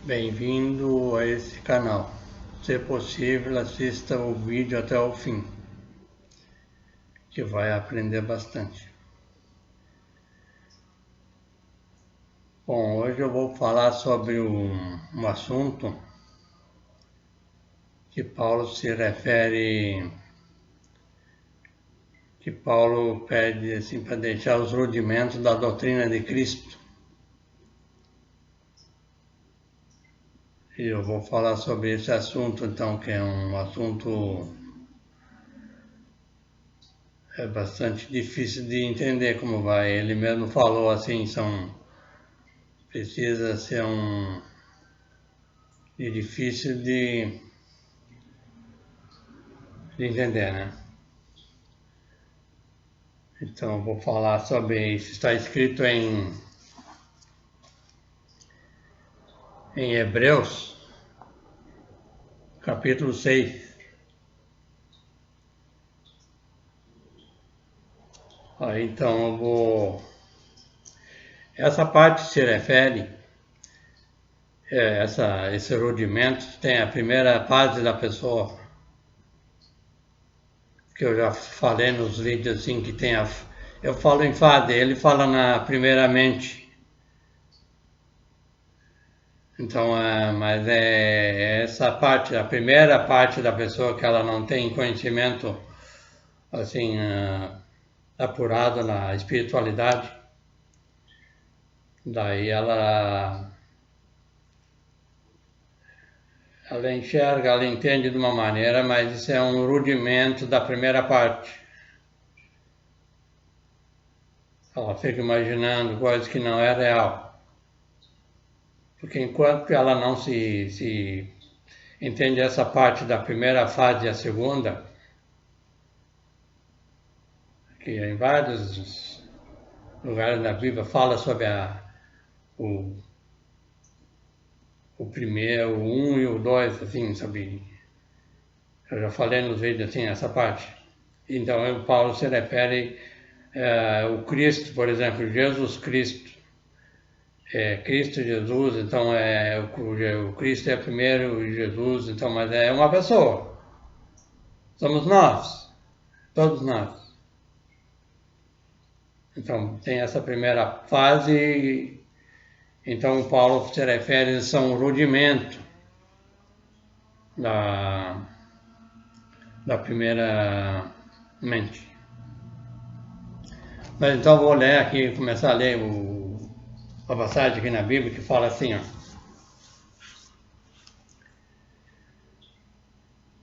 Bem-vindo a esse canal. Se possível, assista o vídeo até o fim, que vai aprender bastante. Bom, hoje eu vou falar sobre um assunto que Paulo se refere, que Paulo pede assim para deixar os rudimentos da doutrina de Cristo. E eu vou falar sobre esse assunto, então, que é um assunto bastante difícil de entender como vai. Ele mesmo falou assim, precisa ser difícil de entender, né? Então, eu vou falar sobre isso. Está escrito em Hebreus, capítulo 6. Então, eu vou... Essa parte se refere, esse rudimento, tem a primeira fase da pessoa, que eu já falei nos vídeos assim, que tem a... Eu falo em fase, ele fala na primeiramente. Então, mas é essa parte, a primeira parte da pessoa que ela não tem conhecimento assim apurado na espiritualidade, daí ela enxerga, ela entende de uma maneira, mas isso é um rudimento da primeira parte. Ela fica imaginando coisas que não é real. Porque enquanto ela não se entende essa parte da primeira fase e a segunda, que em vários lugares da Bíblia fala sobre o primeiro, o 1 e o 2, assim, sabe? Eu já falei nos vídeos, assim, essa parte. Então, o Paulo se refere o Cristo, por exemplo, Jesus Cristo. Cristo Jesus, então o Cristo é primeiro, Jesus, então, mas é uma pessoa. Somos nós, todos nós. Então, tem essa primeira fase, então o Paulo se refere a um rudimento da primeira mente. Mas então vou ler aqui, começar a ler a passagem aqui na Bíblia que fala assim, ó.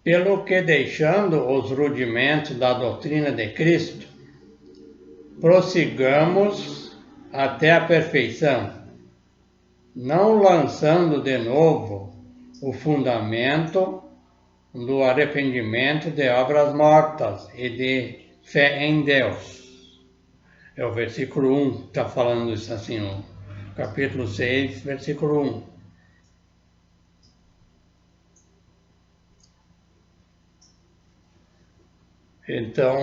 Pelo que deixando os rudimentos da doutrina de Cristo, prossigamos até a perfeição, não lançando de novo o fundamento do arrependimento de obras mortas e de fé em Deus. É o versículo 1 que está falando isso assim, no capítulo 6, versículo 1. Então,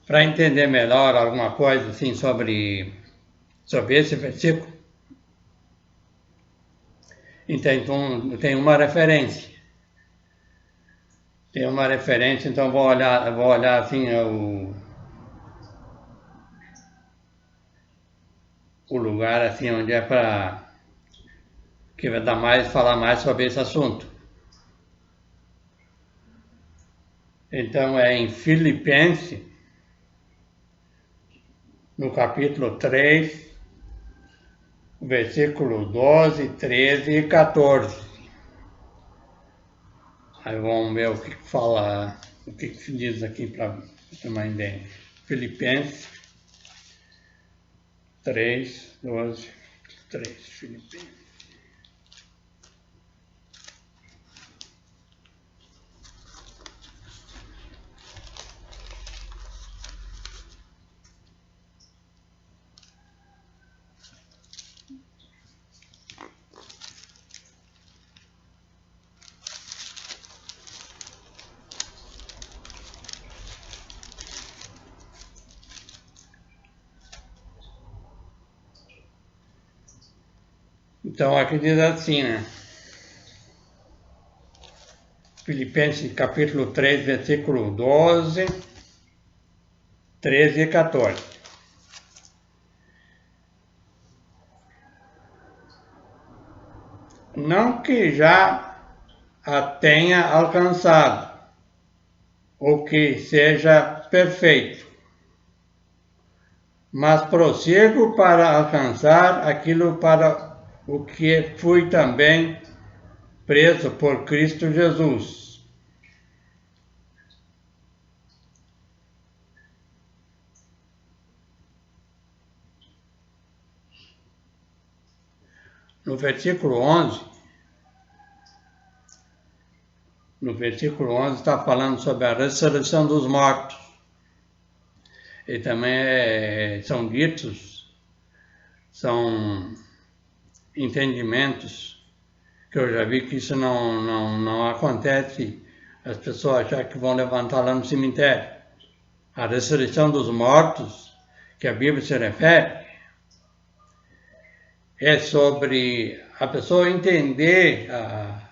para entender melhor alguma coisa assim sobre esse versículo, então tem uma referência. Tem uma referência, então vou olhar assim o lugar assim onde é para que vai dar mais, falar mais sobre esse assunto. Então é em Filipenses, no capítulo 3, versículo 12, 13 e 14. Aí vamos ver o que fala, o que diz aqui para ter uma ideia. Filipenses 3, 12, 3. Filipenses. Então aqui diz assim, né? Filipenses capítulo 3, versículo 12, 13 e 14. Não que já a tenha alcançado, ou que seja perfeito, mas prossigo para alcançar aquilo para o que fui também preso por Cristo Jesus. No versículo 11, está falando sobre a ressurreição dos mortos. E também são ditos, são entendimentos que eu já vi que isso não acontece, as pessoas acham que vão levantar lá no cemitério. A ressurreição dos mortos, que a Bíblia se refere, é sobre a pessoa entender a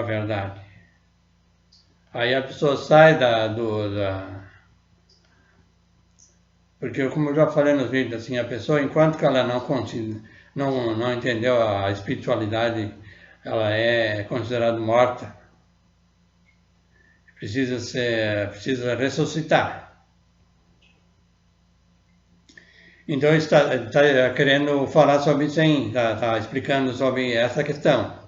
verdade. Aí a pessoa sai porque como eu já falei nos vídeos, assim, a pessoa, enquanto que ela não entendeu a espiritualidade, ela é considerada morta. Precisa ressuscitar. Então está querendo falar sobre isso aí, está explicando sobre essa questão.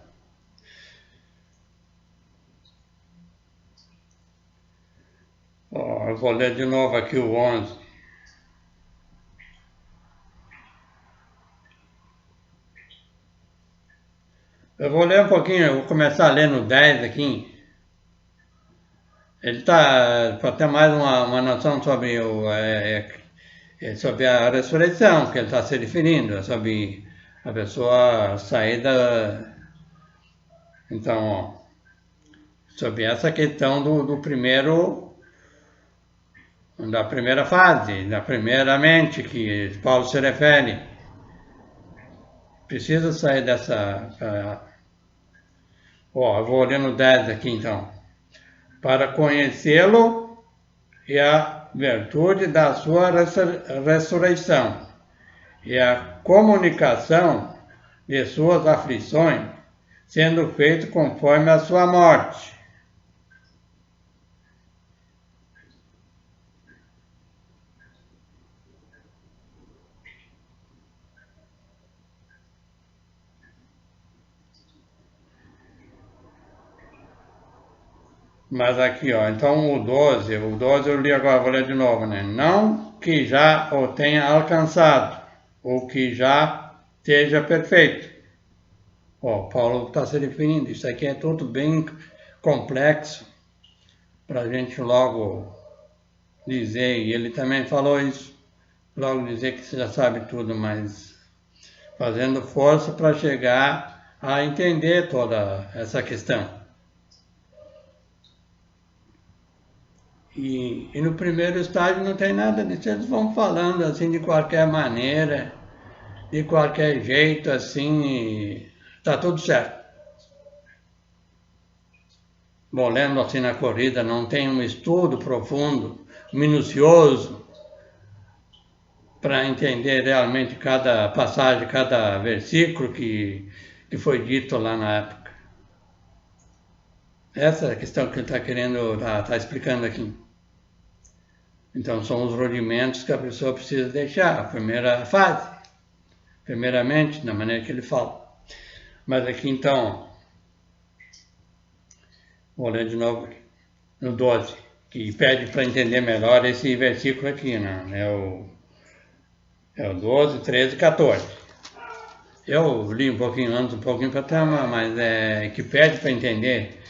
Eu vou ler de novo aqui o 11. Eu vou ler um pouquinho, eu vou começar a ler no 10 aqui. Ele está para ter mais uma noção sobre, sobre a ressurreição, que ele está se referindo, sobre a pessoa sair da... Então, sobre essa questão do primeiro... da primeira fase, da primeira mente que Paulo se refere. Precisa sair dessa... eu vou ler no 10 aqui então. Para conhecê-lo e a virtude da sua ressurreição e a comunicação de suas aflições, sendo feito conforme a sua morte. Mas aqui, então o 12 eu li agora, vou ler de novo, né? Não que já o tenha alcançado, ou que já esteja perfeito. Paulo está se referindo, isso aqui é tudo bem complexo, para a gente logo dizer, e ele também falou isso, logo dizer que você já sabe tudo, mas fazendo força para chegar a entender toda essa questão. E no primeiro estágio não tem nada disso, eles vão falando assim de qualquer maneira, de qualquer jeito, assim, está tudo certo. Bom, lendo assim na corrida, não tem um estudo profundo, minucioso, para entender realmente cada passagem, cada versículo que foi dito lá na época. Essa é a questão que ele está querendo, está explicando aqui. Então são os rudimentos que a pessoa precisa deixar, a primeira fase, primeiramente, da maneira que ele fala. Mas aqui então, vou ler de novo aqui, no 12, que pede para entender melhor esse versículo aqui, né? É o 12, 13 e 14. Eu li um pouquinho antes, um pouquinho para trás, mas que pede para entender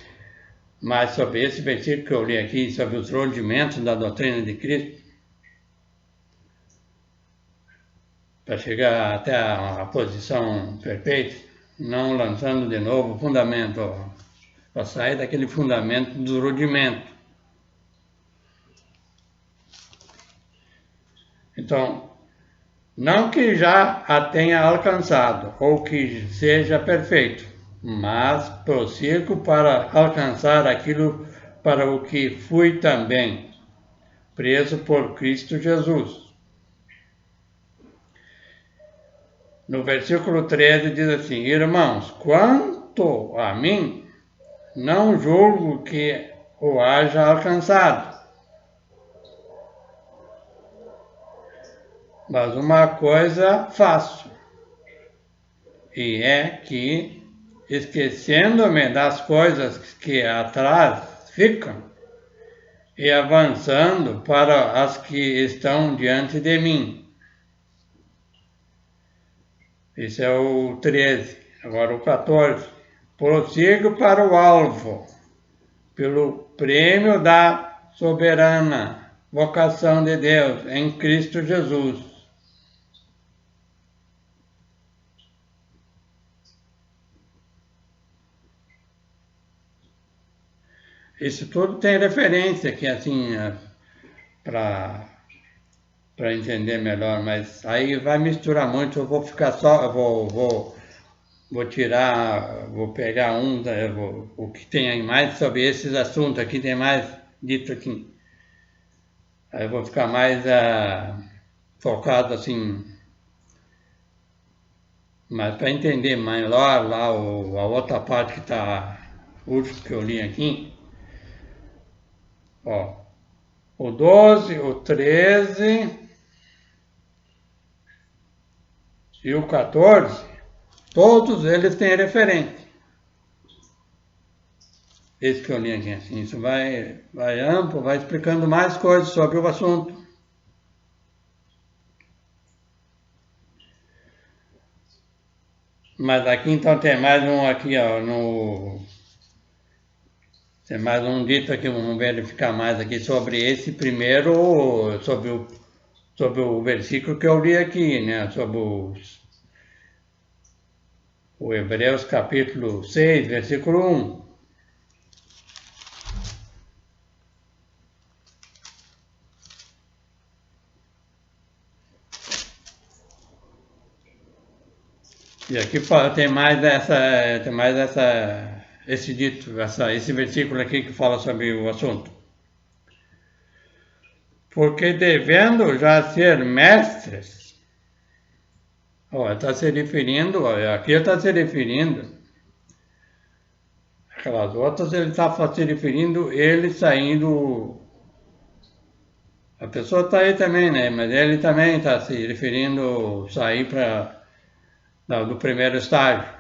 mais sobre esse versículo que eu li aqui, sobre os rudimentos da doutrina de Cristo, para chegar até a posição perfeita, não lançando de novo o fundamento, para sair daquele fundamento do rudimento. Então, Não que já a tenha alcançado ou que seja perfeito, mas prossigo para alcançar aquilo para o que fui também preso por Cristo Jesus. No versículo 13 diz assim: Irmãos, quanto a mim, não julgo que o haja alcançado, mas uma coisa faço, e é que, esquecendo-me das coisas que atrás ficam, e avançando para as que estão diante de mim. Esse é o 13. Agora o 14. Prossigo para o alvo, pelo prêmio da soberana vocação de Deus em Cristo Jesus. Isso tudo tem referência aqui, assim, para entender melhor, mas aí vai misturar muito, eu vou ficar só, vou tirar, vou pegar o que tem aí mais sobre esses assuntos aqui, tem mais dito aqui. Aí eu vou ficar mais focado assim, mas para entender melhor lá a outra parte que está, o último que eu li aqui, ó, o 12, o 13 e o 14, todos eles têm referência. Esse que eu li aqui, assim, isso vai amplo, vai explicando mais coisas sobre o assunto. Mas aqui então tem mais um aqui, ó, tem mais um dito aqui, vamos verificar mais aqui sobre esse primeiro, sobre o versículo que eu li aqui, né, sobre o Hebreus capítulo 6, versículo 1. E aqui tem mais esse dito, esse versículo aqui que fala sobre o assunto. Porque devendo já ser mestres, ó, está se referindo, ó, aqui está se referindo, aquelas outras ele está se referindo, ele saindo, a pessoa está aí também, né? Mas ele também está se referindo sair do primeiro estágio.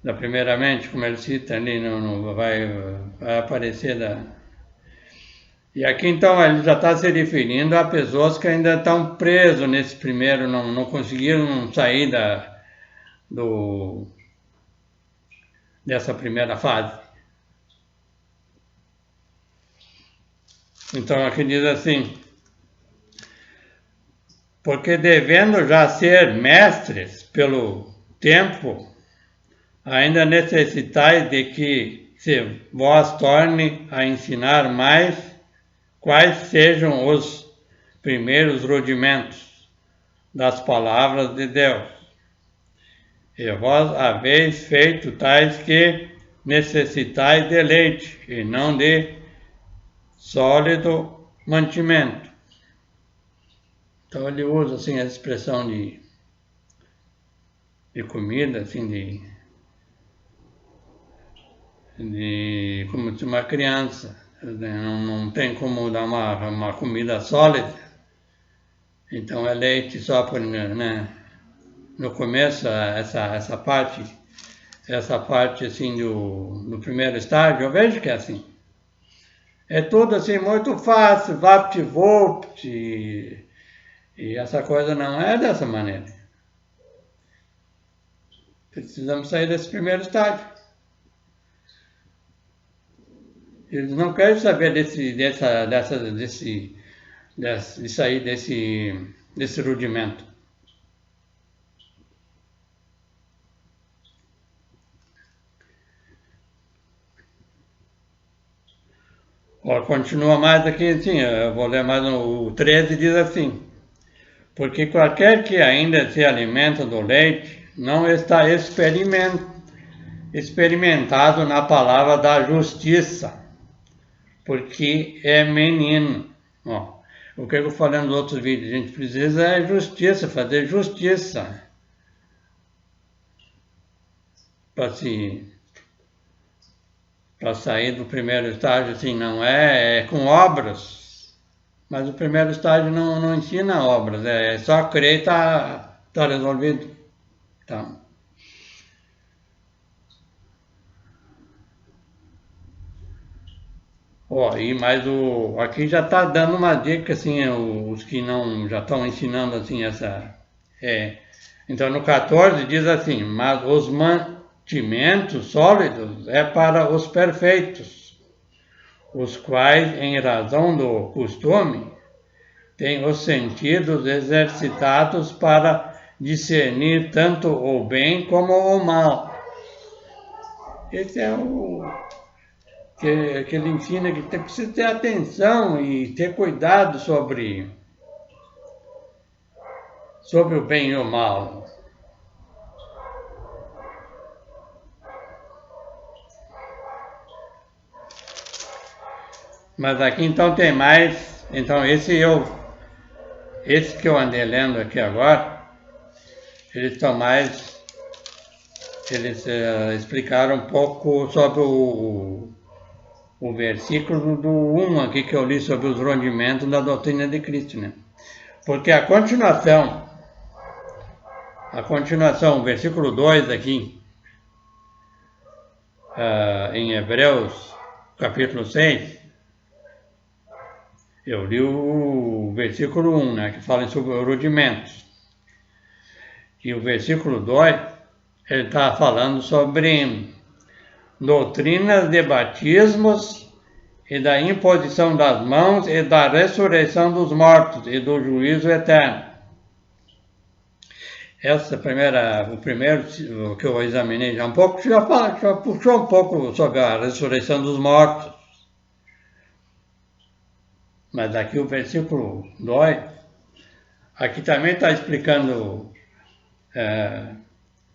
Da primeiramente, como ele cita ali, vai aparecer E aqui então ele já está se referindo a pessoas que ainda estão presos nesse primeiro, não conseguiram sair dessa primeira fase. Então aqui diz assim, porque devendo já ser mestres pelo tempo, ainda necessitais de que se vós torne a ensinar mais quais sejam os primeiros rudimentos das palavras de Deus. E vós haveis feito tais que necessitais de leite, e não de sólido mantimento. Então ele usa assim a expressão de comida, assim, como se uma criança, né? Não tem como dar uma comida sólida, então é leite só por, né? No começo, essa parte assim do primeiro estágio, eu vejo que é assim. É tudo assim muito fácil, vapt-vupt, e essa coisa não é dessa maneira. Precisamos sair desse primeiro estágio. Eles não querem saber de sair desse rudimento. Ó, continua mais aqui, assim, eu vou ler mais o 13, diz assim, Porque qualquer que ainda se alimenta do leite não está experimentado na palavra da justiça, porque é menino. Ó, o que eu falei nos outros vídeos, a gente precisa é justiça, fazer justiça. Para sair do primeiro estágio, assim, não é com obras, mas o primeiro estágio não ensina obras, é só crer e tá resolvido. Então, ó, e mais aqui já está dando uma dica, assim, os que não já estão ensinando, assim, é, então no 14 diz assim, mas os mantimentos sólidos é para os perfeitos, os quais, em razão do costume, têm os sentidos exercitados para discernir tanto o bem como o mal. Esse é que ele ensina que precisa ter atenção e ter cuidado sobre o bem e o mal. Mas aqui então tem mais, então esse que eu andei lendo aqui agora, eles explicaram um pouco sobre o versículo do 1 aqui que eu li sobre os rudimentos da doutrina de Cristo, né? Porque a continuação, o versículo 2 aqui, em Hebreus, capítulo 6, eu li o versículo 1, né, que fala sobre os rudimentos. E o versículo 2, ele está falando sobre doutrinas de batismos e da imposição das mãos e da ressurreição dos mortos e do juízo eterno. O primeiro que eu examinei já um pouco, já puxou um pouco sobre a ressurreição dos mortos. Mas aqui o versículo 2, aqui também está explicando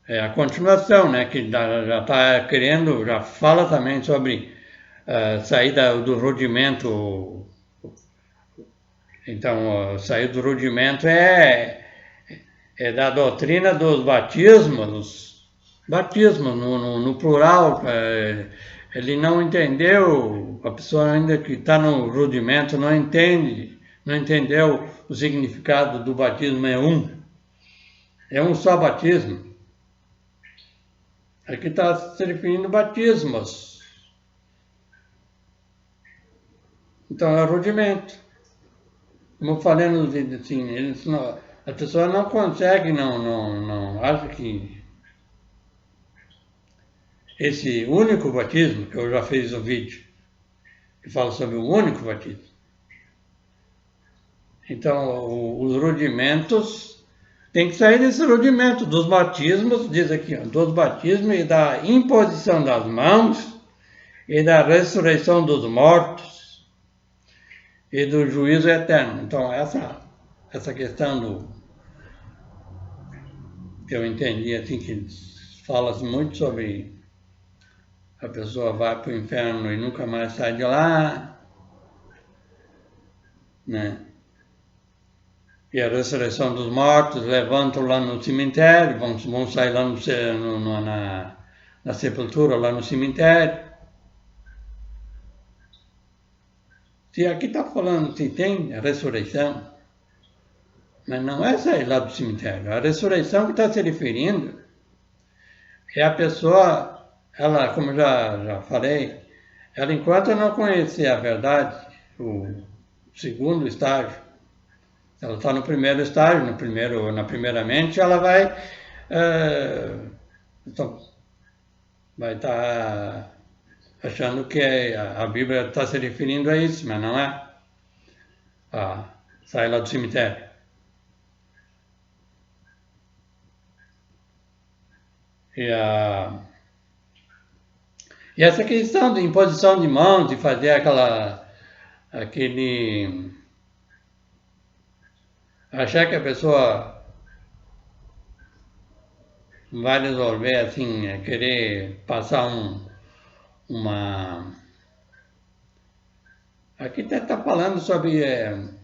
a continuação, né, que já está querendo, já fala também sobre saída do rudimento. Então, sair do rudimento é da doutrina dos batismos, no plural. Ele não entendeu, a pessoa ainda que está no rudimento não entendeu o significado do batismo, é um só batismo. Aqui está se referindo a batismos. Então é rudimento. Como eu falei nos vídeos, assim, a pessoa não consegue, não acha que esse único batismo, que eu já fiz um vídeo, que fala sobre o único batismo. Então, os rudimentos, tem que sair desse rudimento dos batismos, diz aqui, dos batismos e da imposição das mãos e da ressurreição dos mortos e do juízo eterno. Então, essa questão que eu entendi, assim, que fala muito sobre a pessoa vai para o inferno e nunca mais sai de lá, né? E a ressurreição dos mortos, levantam lá no cemitério, vão sair lá na sepultura, lá no cemitério. Se aqui está falando se tem a ressurreição, mas não é sair lá do cemitério. A ressurreição que está se referindo é a pessoa, ela, como já falei, ela enquanto não conhecer a verdade, o segundo estágio, ela está no primeiro estágio, na primeira mente, ela vai estar achando que a Bíblia está se referindo a isso, mas não é. Sai lá do cemitério. E essa questão de imposição de mãos, de fazer aquele achar que a pessoa vai resolver assim, querer passar uma... Aqui está falando sobre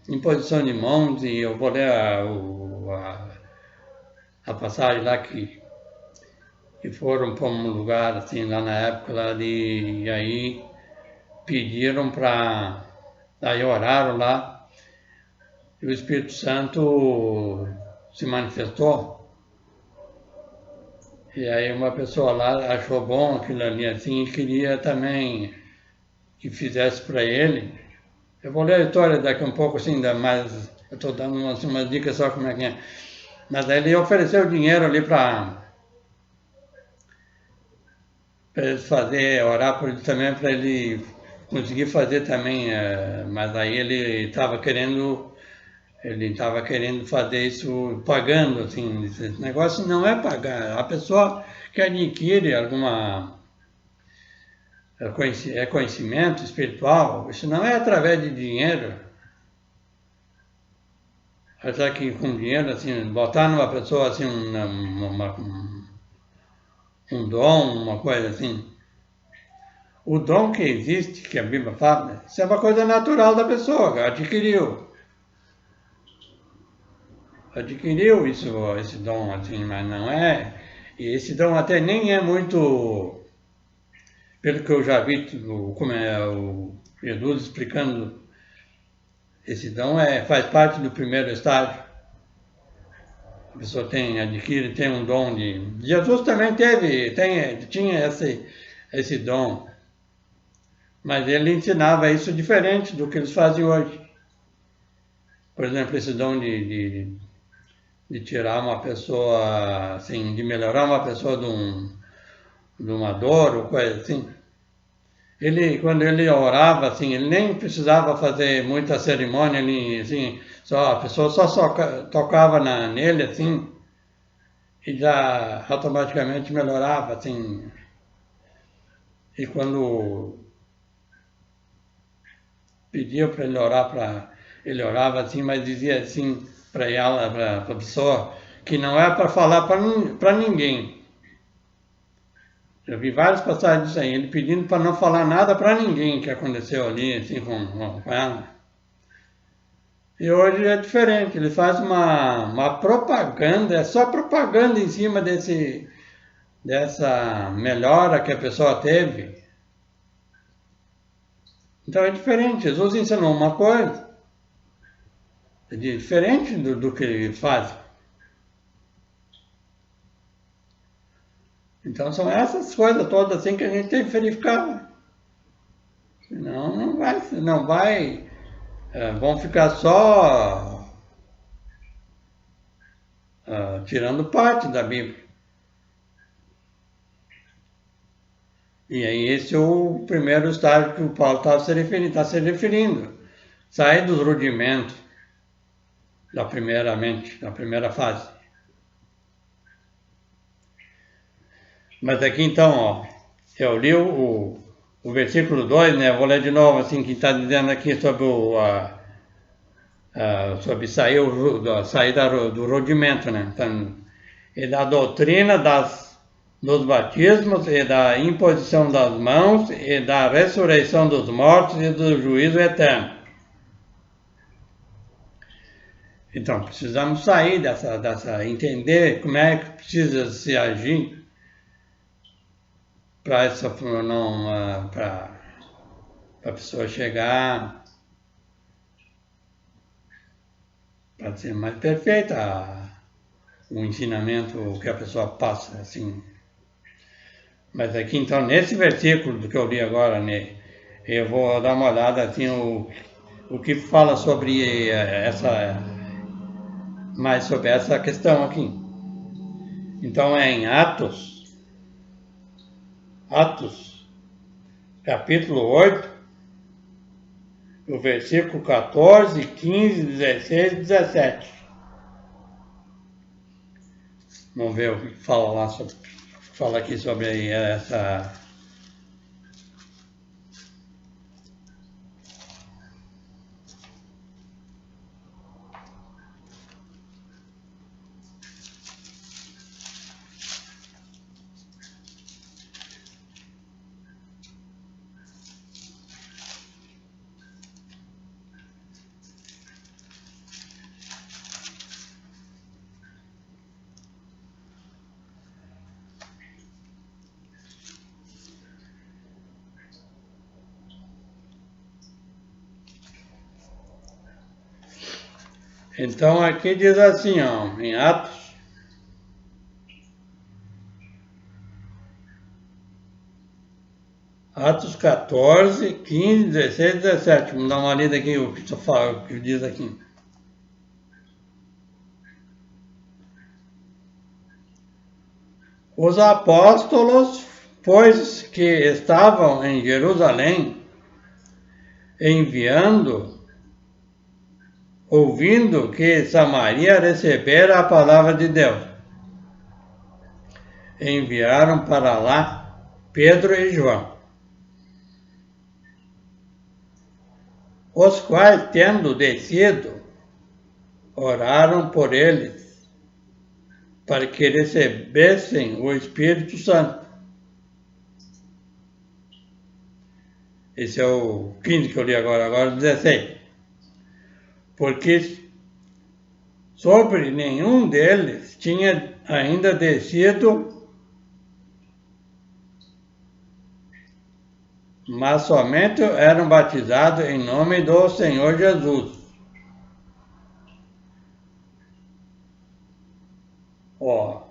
imposição de mãos e eu vou ler a passagem lá que foram para um lugar assim, lá na época lá e aí pediram para... Aí oraram lá e o Espírito Santo se manifestou. E aí uma pessoa lá achou bom aquilo ali assim e queria também que fizesse para ele. Eu vou ler a história daqui um pouco assim, mas eu estou dando umas dicas só como é que é. Mas aí ele ofereceu dinheiro ali para eles fazer, orar por ele também, para ele conseguir fazer também, mas aí ele estava querendo fazer isso pagando, assim, esse negócio não é pagar, a pessoa que adquire alguma conhecimento espiritual, isso não é através de dinheiro, até que com dinheiro, assim, botar numa pessoa assim um dom, uma coisa assim. O dom que existe, que a Bíblia fala, isso é uma coisa natural da pessoa, adquiriu. Adquiriu isso, esse dom, assim, mas não é. E esse dom até nem é muito, pelo que eu já vi, como é o Jesus explicando, esse dom faz parte do primeiro estágio. A pessoa tem um dom de... Jesus também tinha esse dom, mas ele ensinava isso diferente do que eles fazem hoje. Por exemplo, esse dom de tirar uma pessoa, assim, de melhorar uma pessoa de uma dor ou coisa assim. Quando ele orava, assim, ele nem precisava fazer muita cerimônia, ele, assim, a pessoa só tocava nele, assim, e já automaticamente melhorava, assim. E quando pedia para ele orar, ele orava assim, mas dizia assim para ela, para a pessoa, que não é para falar para ninguém. Eu vi várias passagens disso aí, ele pedindo para não falar nada para ninguém que aconteceu ali, assim, com ela. E hoje é diferente, ele faz uma propaganda, é só propaganda em cima dessa melhora que a pessoa teve. Então é diferente, Jesus ensinou uma coisa, é diferente do que ele faz. Então são essas coisas todas assim que a gente tem que verificar. Senão não vai, vão ficar só tirando parte da Bíblia. E aí esse é o primeiro estágio que o Paulo está se referindo. Sair dos rudimentos da primeira fase. Mas aqui então, ó, eu li o versículo 2, né? Eu vou ler de novo, assim, que está dizendo aqui sobre sobre sair do rudimento, né? Então, e da doutrina dos batismos e da imposição das mãos e da ressurreição dos mortos e do juízo eterno. Então, precisamos sair entender como é que precisa se agir para a pessoa chegar para ser mais perfeita o ensinamento que a pessoa passa, assim. Mas aqui, então, nesse versículo do que eu li agora, né, eu vou dar uma olhada, assim, o que fala sobre mais sobre essa questão aqui. Então, é em Atos, capítulo 8, o versículo 14, 15, 16 e 17. Vamos ver o que fala lá fala aqui sobre essa. Então aqui diz assim, ó, em Atos 14, 15, 16, 17. Vamos dar uma lida aqui o que fala, o que diz aqui. Os apóstolos, pois que estavam em Jerusalém, enviando, ouvindo que Samaria recebera a palavra de Deus, enviaram para lá Pedro e João, os quais, tendo descido, oraram por eles, para que recebessem o Espírito Santo. Esse é o 15 que eu li agora o 16. Porque sobre nenhum deles tinha ainda descido, mas somente eram batizados em nome do Senhor Jesus. Ó,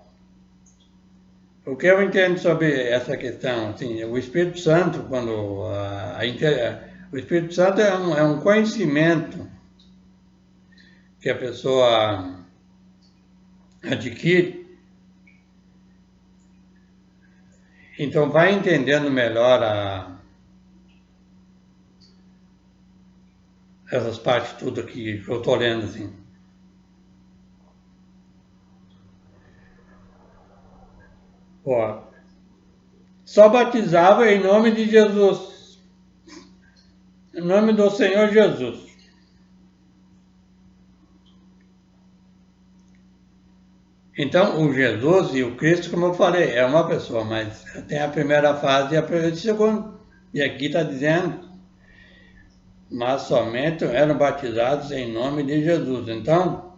o que eu entendo sobre essa questão, assim, o Espírito Santo, quando o Espírito Santo é um conhecimento que a pessoa adquire, então vai entendendo melhor essas partes tudo aqui que eu estou lendo assim. Ó, só batizava em nome de Jesus, em nome do Senhor Jesus. Então, o Jesus e o Cristo, como eu falei, é uma pessoa, mas tem a primeira fase e a segunda. E aqui está dizendo, mas somente eram batizados em nome de Jesus. Então,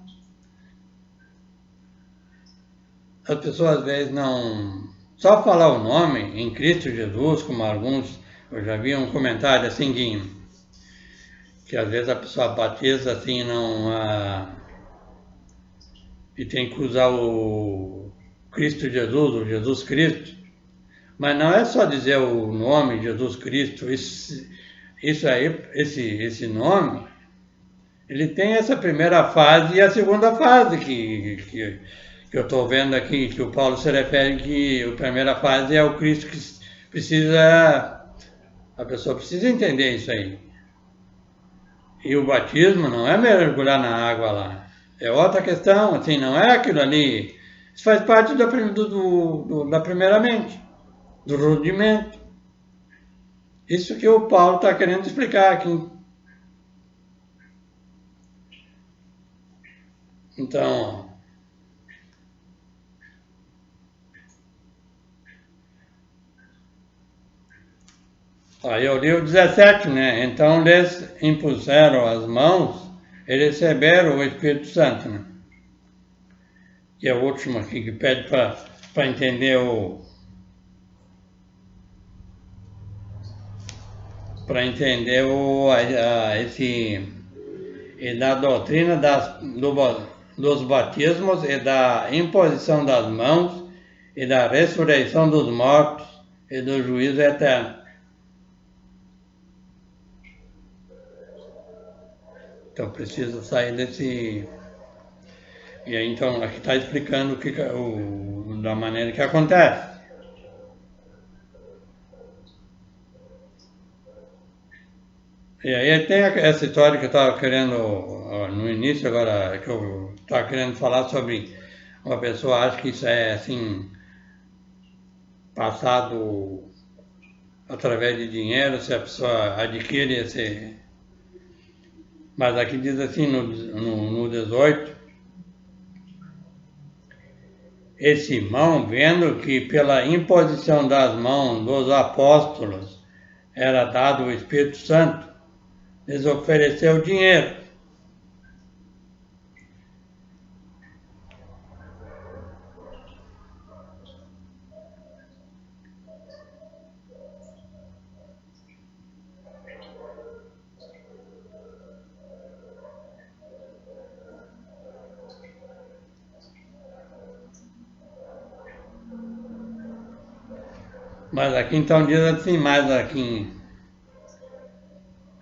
as pessoas às vezes não... Só falar o nome em Cristo Jesus, como alguns... Eu já vi um comentário assim que às vezes a pessoa batiza assim, não... e tem que usar o Cristo Jesus, o Jesus Cristo. Mas não é só dizer o nome Jesus Cristo, isso aí, esse nome, ele tem essa primeira fase e a segunda fase que eu estou vendo aqui, que o Paulo se refere que a primeira fase é o Cristo que precisa, a pessoa precisa entender isso aí. E o batismo não é mergulhar na água lá, é outra questão, assim, não é aquilo ali, isso faz parte da primeiramente, do rudimento. Isso que o Paulo está querendo explicar aqui. Então, aí eu li o 17, né? Então eles impuseram as mãos e receberam o Espírito Santo, né? Que é o último aqui que pede para entender esse e da doutrina dos batismos e da imposição das mãos e da ressurreição dos mortos e do juízo eterno. Então precisa sair desse... E aí então aqui está explicando da maneira que acontece. E aí tem essa história que eu estava querendo, no início agora, que eu estava querendo falar sobre uma pessoa acha que isso é assim, passado através de dinheiro, se a pessoa adquire esse... Mas aqui diz assim no 18, e Simão, vendo que pela imposição das mãos dos apóstolos era dado o Espírito Santo, lhes ofereceu dinheiro. Mas aqui então diz assim, mais aqui,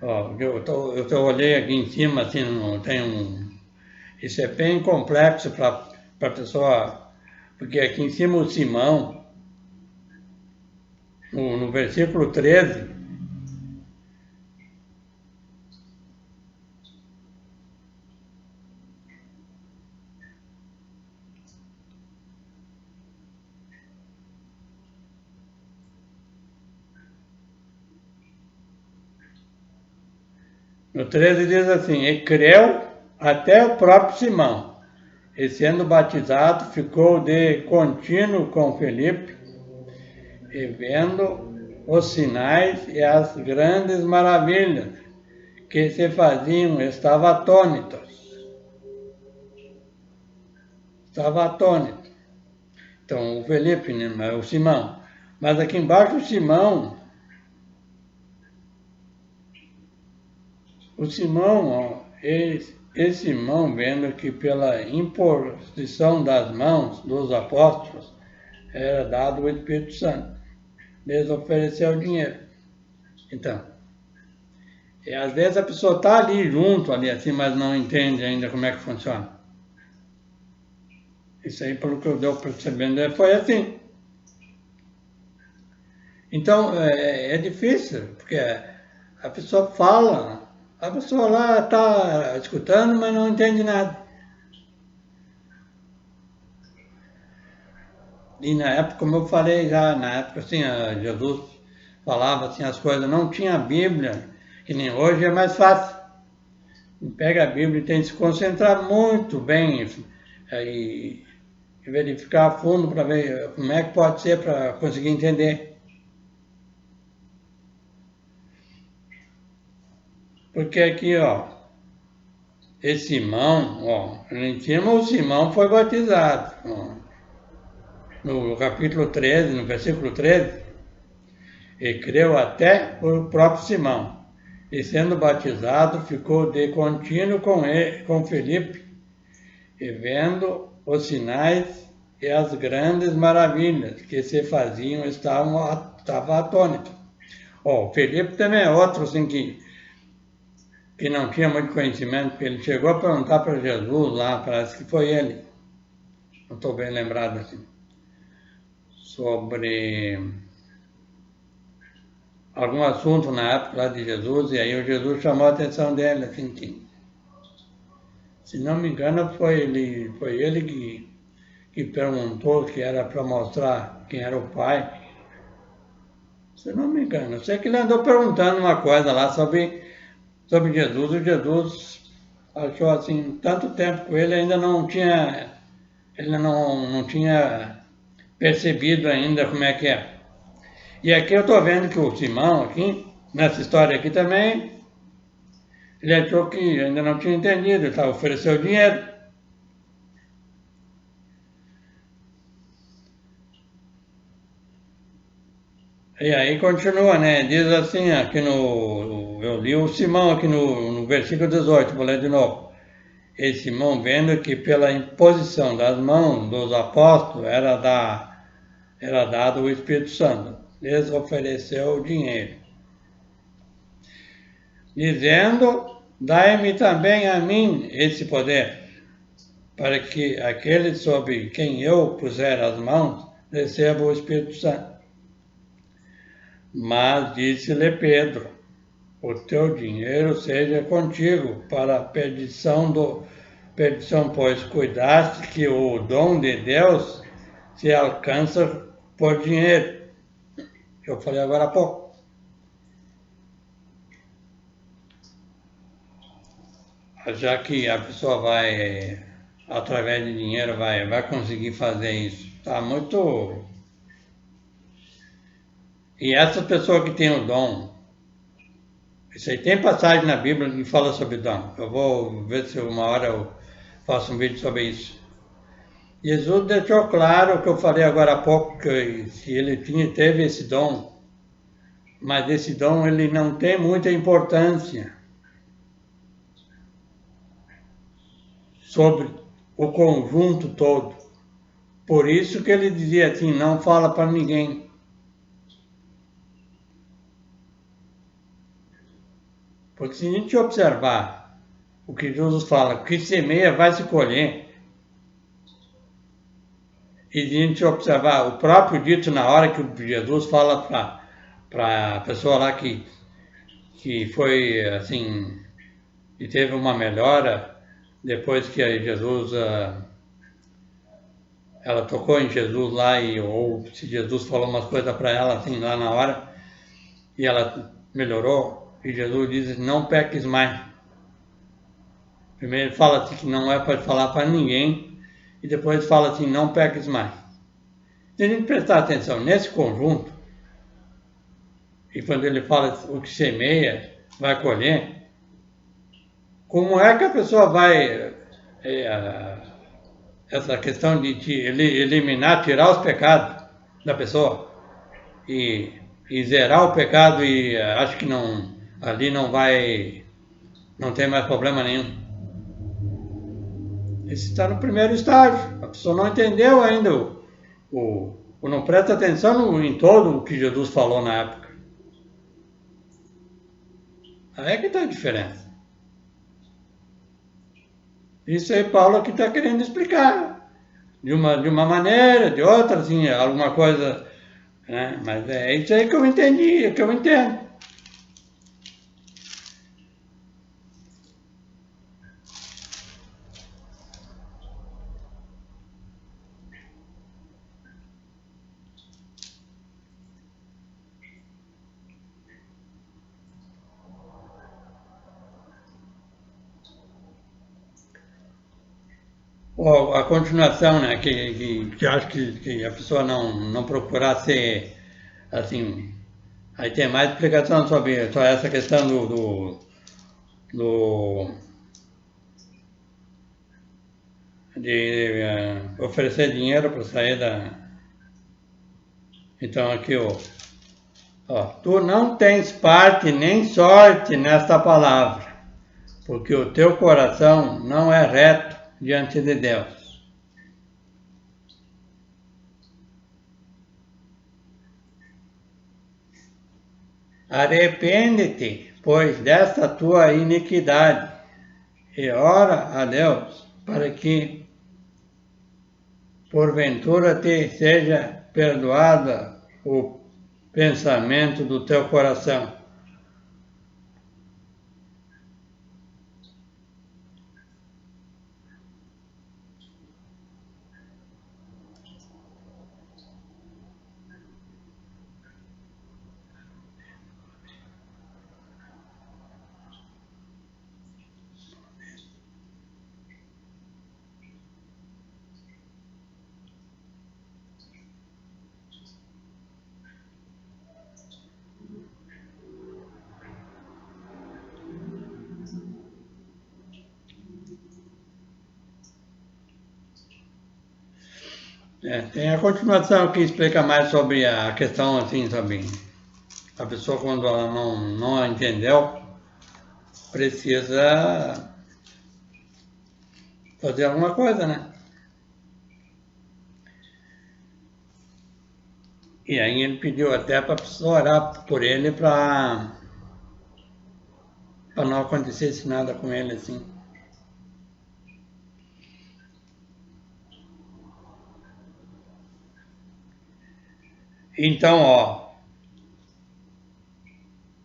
ó, eu olhei aqui em cima, assim, não tem um. Isso é bem complexo para a pessoa, porque aqui em cima o Simão, no versículo 13, no 13 diz assim, e creu até o próprio Simão, e sendo batizado ficou de contínuo com Felipe, e vendo os sinais e as grandes maravilhas que se faziam, estava atônito. Estava atônito. Então, o Felipe, né, o Simão. Mas aqui embaixo o Simão, ó, esse Simão, vendo que pela imposição das mãos dos apóstolos era dado o Espírito Santo, lhes ofereceu dinheiro. Então, e às vezes a pessoa está ali junto, ali assim, mas não entende ainda como é que funciona. Isso aí, pelo que eu deu percebendo, foi assim. Então, é difícil, porque a pessoa fala, a pessoa lá está escutando, mas não entende nada. E na época, como eu falei já, na época assim, Jesus falava assim as coisas, não tinha Bíblia, que nem hoje é mais fácil. Pega a Bíblia e tem que se concentrar muito bem e verificar a fundo para ver como é que pode ser para conseguir entender. Porque aqui, ó, esse Simão, ó, em cima o Simão foi batizado. Ó, no capítulo 13, no versículo 13, e creu até o próprio Simão. E sendo batizado, ficou de contínuo com Felipe, e vendo os sinais e as grandes maravilhas que se faziam, estava atônito. Ó, o Felipe também é outro assim que não tinha muito conhecimento, porque ele chegou a perguntar para Jesus lá, parece que foi ele, não estou bem lembrado assim, sobre algum assunto na época lá de Jesus, e aí o Jesus chamou a atenção dele, assim, que, se não me engano, foi ele que perguntou que era para mostrar quem era o Pai. Se não me engano, eu sei que ele andou perguntando uma coisa lá sobre Jesus, e Jesus achou assim, tanto tempo com ele, ainda não tinha, ele não tinha percebido ainda como é que é. E aqui eu estou vendo que o Simão, aqui, nessa história aqui também, ele achou que ainda não tinha entendido, ele ofereceu dinheiro. E aí continua, né? Diz assim, aqui eu li o Simão aqui no versículo 18, vou ler de novo. E Simão, vendo que pela imposição das mãos dos apóstolos era dado o Espírito Santo, lhes ofereceu o dinheiro, dizendo, dai-me também a mim esse poder, para que aquele sobre quem eu puser as mãos receba o Espírito Santo. Mas disse-lhe Pedro, o teu dinheiro seja contigo para a perdição, pois cuidaste que o dom de Deus se alcança por dinheiro. Eu falei agora há pouco. Já que a pessoa vai, através de dinheiro, vai conseguir fazer isso. Está muito. E essa pessoa que tem o dom, isso aí tem passagem na Bíblia que fala sobre dom. Eu vou ver se uma hora eu faço um vídeo sobre isso. Jesus deixou claro o que eu falei agora há pouco, que se ele teve esse dom, mas esse dom ele não tem muita importância sobre o conjunto todo. Por isso que ele dizia assim, não fala para ninguém. Porque se a gente observar o que Jesus fala, o que semeia vai se colher, e a gente observar o próprio dito na hora que Jesus fala para a pessoa lá que foi assim, e teve uma melhora depois que Jesus, ela tocou em Jesus lá, ou se Jesus falou umas coisas para ela assim lá na hora, e ela melhorou, e Jesus diz, não peques mais. Primeiro ele fala assim que não é para falar para ninguém, e depois fala assim, não peques mais. Se a gente prestar atenção nesse conjunto, e quando ele fala o que semeia, vai colher, como é que a pessoa vai, essa questão de eliminar, tirar os pecados da pessoa, e zerar o pecado, e acho que não, ali não tem mais problema nenhum. Esse está no primeiro estágio, a pessoa não entendeu ainda, não presta atenção em todo o que Jesus falou na época. Aí é que está a diferença. Isso aí Paulo aqui está querendo explicar. De uma maneira, de outra, assim, alguma coisa, né? Mas é isso aí que eu entendi, é que eu entendo. A continuação, né, que acho que a pessoa não procurar ser, assim, aí tem mais explicação sobre essa questão de oferecer dinheiro para sair da... Então aqui, tu não tens parte nem sorte nesta palavra, porque o teu coração não é reto diante de Deus. Arrepende-te, pois, desta tua iniquidade, e ora a Deus, para que, porventura, te seja perdoado o pensamento do teu coração. Tem a continuação que explica mais sobre a questão, assim, sobre a pessoa quando ela não entendeu, precisa fazer alguma coisa, né? E aí ele pediu até para a pessoa orar por ele para não acontecesse nada com ele, assim. Então,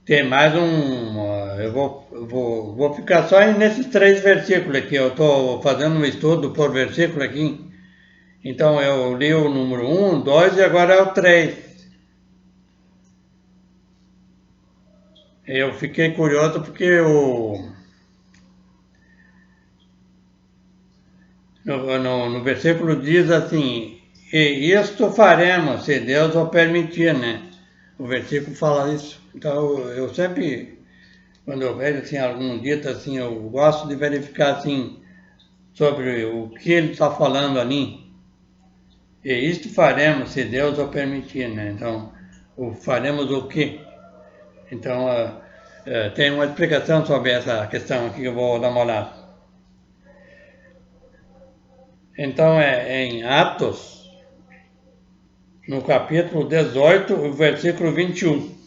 tem mais eu vou ficar só nesses 3 versículos aqui. Eu estou fazendo um estudo por versículo aqui. Então eu li o número 1, 2 e agora é o 3. Eu fiquei curioso porque no versículo diz assim, e isto faremos, se Deus o permitir, né? O versículo fala isso. Então eu sempre, quando eu vejo assim, algum dito assim, eu gosto de verificar assim, sobre o que ele está falando ali. E isto faremos, se Deus o permitir, né? Então, faremos o quê? Então, tem uma explicação sobre essa questão aqui que eu vou dar uma olhada. Então, é em Atos, no capítulo 18, o versículo 21.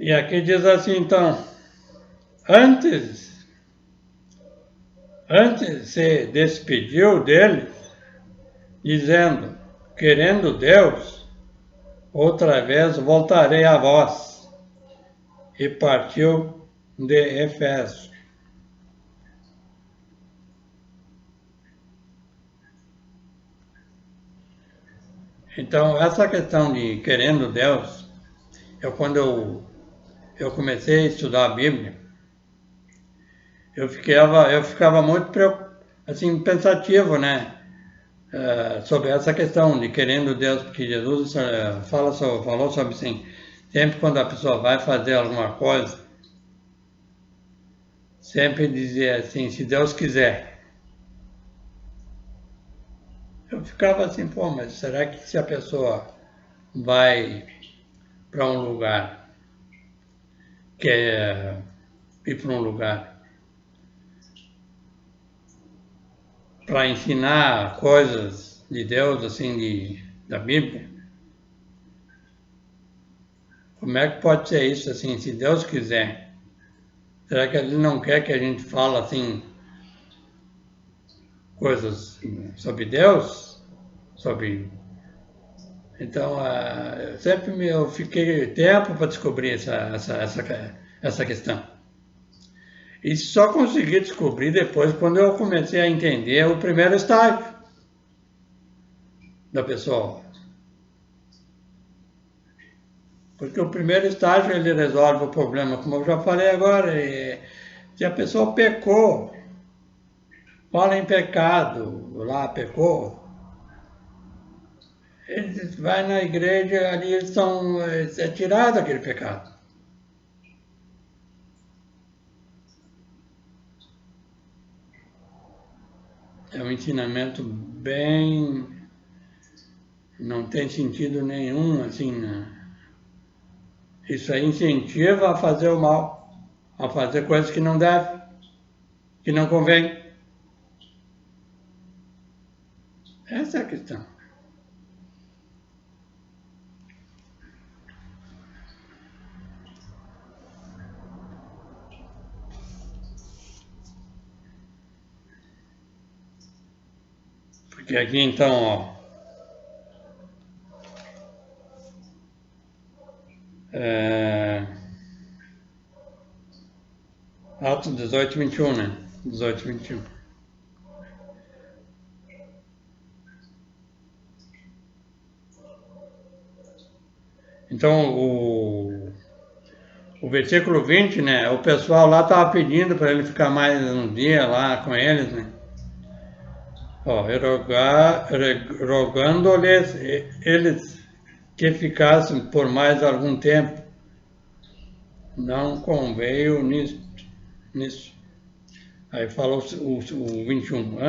E aqui diz assim, então, antes se despediu deles, dizendo, querendo Deus, outra vez voltarei a vós. E partiu de Éfeso. Então, essa questão de querendo Deus, quando eu comecei a estudar a Bíblia, eu ficava muito assim, pensativo, né? Sobre essa questão de querendo Deus, porque Jesus falou sobre assim, sempre quando a pessoa vai fazer alguma coisa, sempre dizia assim, se Deus quiser. Eu ficava assim, pô, mas será que se a pessoa vai para um lugar, quer ir para um lugar para ensinar coisas de Deus, assim, da Bíblia, como é que pode ser isso, assim, se Deus quiser? Será que Ele não quer que a gente fale, assim, coisas sobre Deus? Então, eu fiquei tempo para descobrir essa questão. E só consegui descobrir depois, quando eu comecei a entender o primeiro estágio da pessoa. Porque o primeiro estágio ele resolve o problema, como eu já falei agora. Se a pessoa pecou, fala em pecado, lá pecou, eles vai na igreja, ali é tirado aquele pecado. É um ensinamento bem, não tem sentido nenhum, assim, né? Isso aí incentiva a fazer o mal, a fazer coisas que não deve, que não convém. Essa é a questão. Porque aqui então, ó, Atos 18, 21, né? 18, 21. Então, o versículo 20, né? O pessoal lá estava pedindo para ele ficar mais um dia lá com eles, né? Ó, rogando-lhes eles que ficassem por mais algum tempo. Não conveio nisso. Aí falou o 21.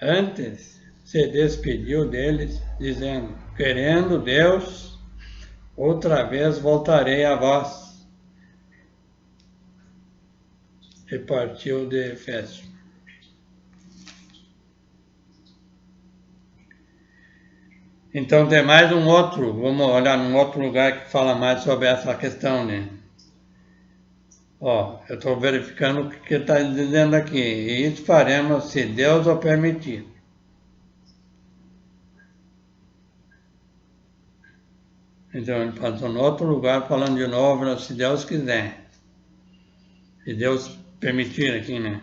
Antes se despediu deles, dizendo, querendo Deus, outra vez voltarei a vós. E partiu de Éfeso. Então tem mais um outro, vamos olhar num outro lugar que fala mais sobre essa questão, né? Ó, eu estou verificando o que está dizendo aqui. E isso faremos se Deus o permitir. Então ele passou em outro lugar falando de novo, se Deus quiser. Se Deus permitir aqui, né?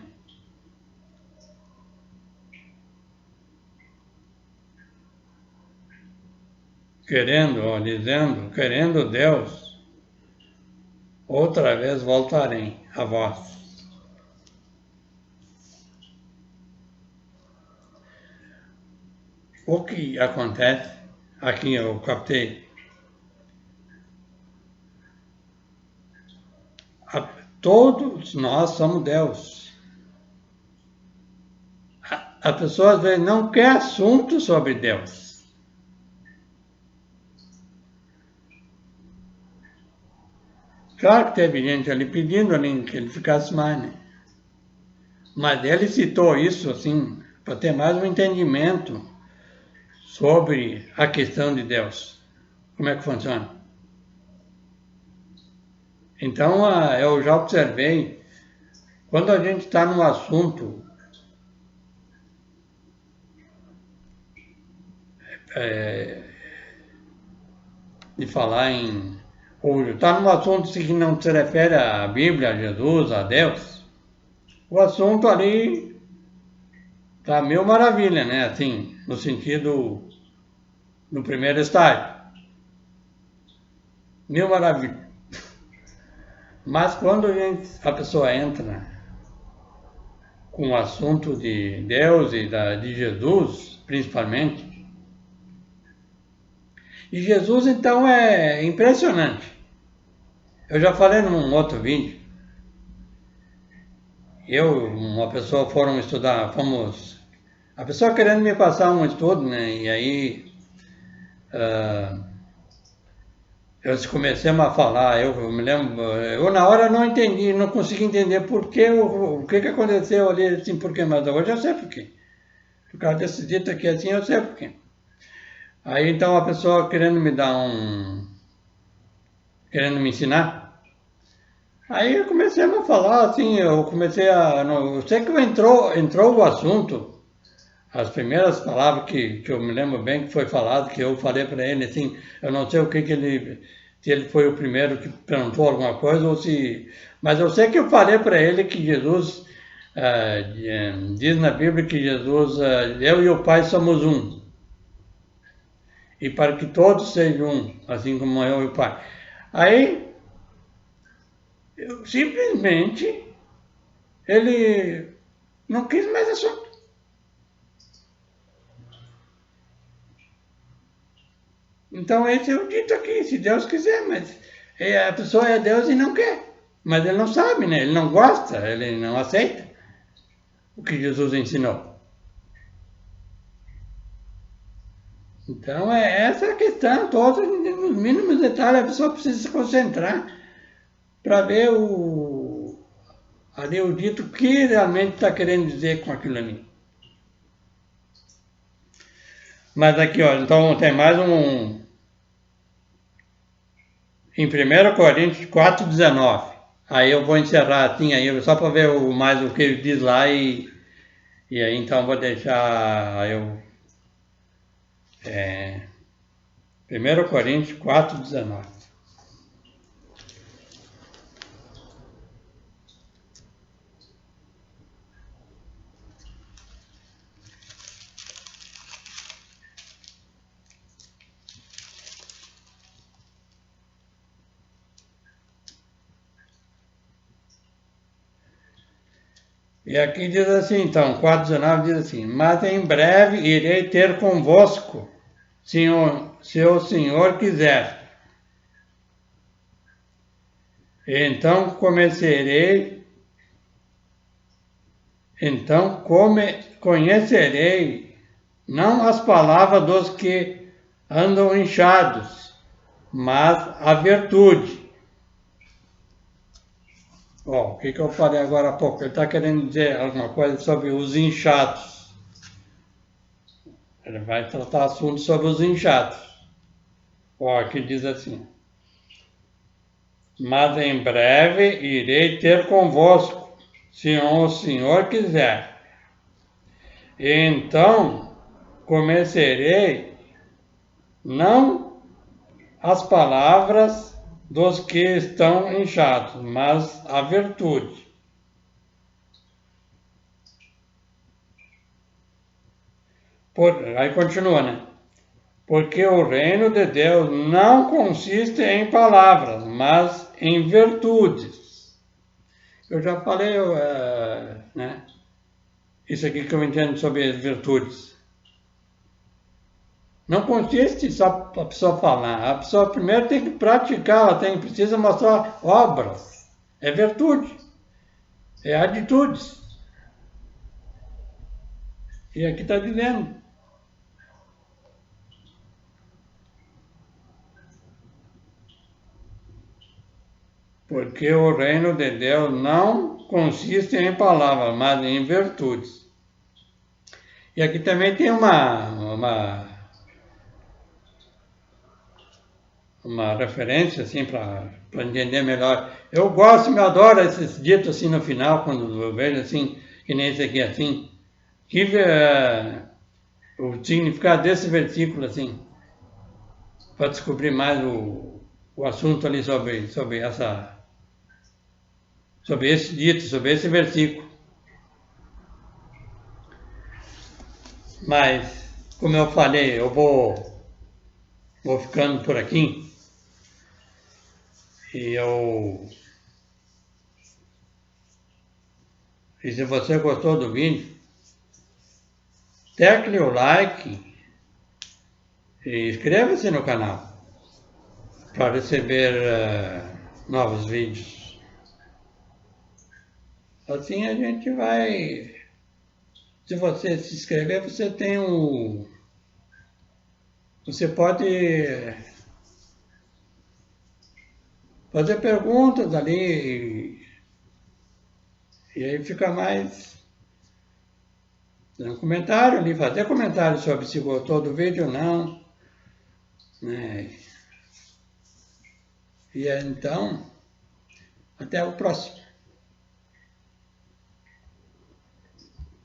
Dizendo, querendo Deus, outra vez voltarei a vós. O que acontece, aqui eu captei, todos nós somos Deus. A pessoa às vezes não quer assunto sobre Deus. Claro que teve gente ali pedindo ali que ele ficasse mais, né? Mas ele citou isso assim, para ter mais um entendimento sobre a questão de Deus. Como é que funciona? Então, eu já observei, quando a gente está num assunto de falar em... ou está num assunto que não se refere à Bíblia, a Jesus, a Deus, o assunto ali tá mil maravilha, né? Assim, no sentido, no primeiro estágio, mil maravilha. Mas quando a pessoa entra com o assunto de Deus e de Jesus, principalmente, e Jesus então é impressionante. Eu já falei num outro vídeo, uma pessoa foram estudar, a pessoa querendo me passar um estudo, né? E aí eu comecemos a falar, eu me lembro, eu na hora não entendi, não consegui entender por que, o que aconteceu ali, assim, por quê, mas hoje eu sei por quê. Por causa desse dito aqui assim, eu sei por quê. Aí então a pessoa querendo me dar querendo me ensinar, aí eu comecei a falar assim, eu sei que entrou o assunto, as primeiras palavras que eu me lembro bem que foi falado, que eu falei para ele assim, eu não sei o que se ele foi o primeiro que perguntou alguma coisa ou se... Mas eu sei que eu falei para ele que Jesus, diz na Bíblia que Jesus, eu e o Pai somos um. E para que todos sejam um, assim como eu e o Pai. Aí, simplesmente, ele não quis mais assunto. Então esse é o dito aqui, se Deus quiser, mas a pessoa é Deus e não quer. Mas ele não sabe, né? Ele não gosta, ele não aceita o que Jesus ensinou. Então é essa a questão, todos nos mínimos detalhes a pessoa precisa se concentrar para ver ali o dito que realmente está querendo dizer com aquilo ali. Mas aqui, ó, então tem mais em 1 Coríntios 4,19. Aí eu vou encerrar assim, aí, só para ver mais o que ele diz lá e aí então vou deixar 1 Coríntios 4,19. E aqui diz assim, então, 4,19 diz assim, mas em breve irei ter convosco, se o Senhor quiser. Então conhecerei não as palavras dos que andam inchados, mas a virtude. Ó, o que eu falei agora há pouco? Ele está querendo dizer alguma coisa sobre os inchados. Ele vai tratar assunto sobre os inchados. Ó, aqui diz assim, mas em breve irei ter convosco, se o Senhor quiser. Então conhecerei não as palavras dos que estão inchados, mas a virtude. Aí continua, né? Porque o reino de Deus não consiste em palavras, mas em virtudes. Eu já falei, né? Isso aqui que eu entendo sobre as virtudes. Não consiste só a pessoa falar. A pessoa primeiro tem que praticar, ela precisa mostrar obras. É virtude. É atitudes. E aqui está dizendo. Porque o reino de Deus não consiste em palavras, mas em virtudes. E aqui também tem uma uma referência, assim, para entender melhor. Eu gosto, me adoro esses ditos assim no final, quando eu vejo assim, que nem esse aqui, assim, que o significado desse versículo, assim, para descobrir mais o assunto ali sobre esse dito, sobre esse versículo. Mas, como eu falei, eu vou ficando por aqui. E se você gostou do vídeo, tecle o like e inscreva-se no canal para receber novos vídeos. Assim a gente vai... Se você se inscrever, você tem Você pode fazer perguntas ali e aí fica mais... Um comentário ali, fazer comentário sobre se gostou do vídeo ou não. Né? E então, até o próximo.